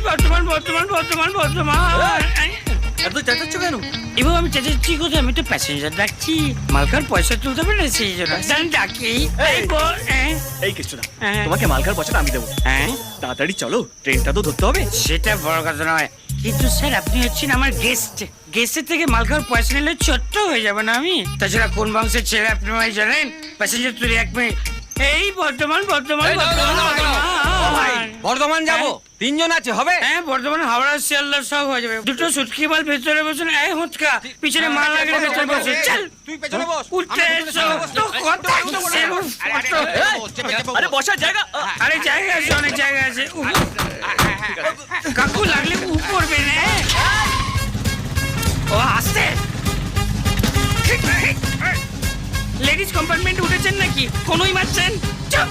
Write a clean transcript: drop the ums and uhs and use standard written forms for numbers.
বর্তমান বর্তমান বর্তমান বর্তমান। এত চেঁচাচ্ছ কেন? এবার আমি চেঁচাচ্ছি কোথায়? আমি তো প্যাসেঞ্জার ডাকছি, মালকার পয়সা তুলতে হবে না, সেই জন্য ডাকি। এই কেষ্টটা, হ্যাঁ। তোমাকে মালকার পয়সাটা আমি দেবো। হ্যাঁ, তাড়াতাড়ি চলো, ট্রেনটা তো ধরতে হবে। সেটা বড় কথা নয়, কিন্তু স্যার আপনি হচ্ছেন আমার গেস্ট। গেস্টের থেকে মাল খাওয়ার পয়সা নিলে ছোট্ট হয়ে যাবে না আমি? তাছাড়া কোন বংশের ছেলে আপনি আমায় জানেন? প্যাসেঞ্জার তুলে 1 মিনিট। এই বর্ধমান বর্ধমান এই, দাঁড়াও, দাঁড়াও, দাঁড়াও। ভাই। বর্ধমান যাবো, 3 জন আছে, হবে? হ্যাঁ, বর্ধমান হাওড়া শিয়ালদা সব হয়ে যাবে। দুটো সুটকি মাল ভেতরে বসুন। এই হুঁচকা পিছনে মাল লাগলে ভেতরে বসে চল। তুই পেছনে বস। উঠে এসো, তো কথা হচ্ছে, আরে বসার জায়গা। আরে জায়গা আছে, অনেক জায়গা আছে। উফ, কাকু লাগলে পড়বে না। ও আসতে। লেডিস কম্পার্টমেন্ট উঠেছেন নাকি? কোনোই মারছেন? চুপ।